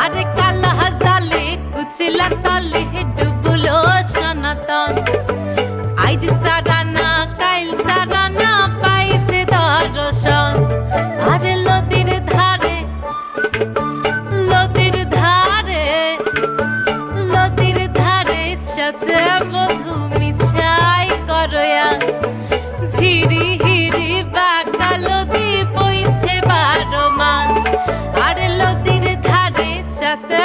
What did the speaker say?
আরে কালা জালে কুচিলা তলে ডুবলো সনাতন আইজ সারানা কাইল সারানা পাইছে দর্শন আরে লদির ধারে লদির ধারে লদির ধারে চাষে বধু মিছাই করয়াস ঝিরি হিরি বাঁকা লদি বইছে 12 মাস আরে লদির ধারে চাষে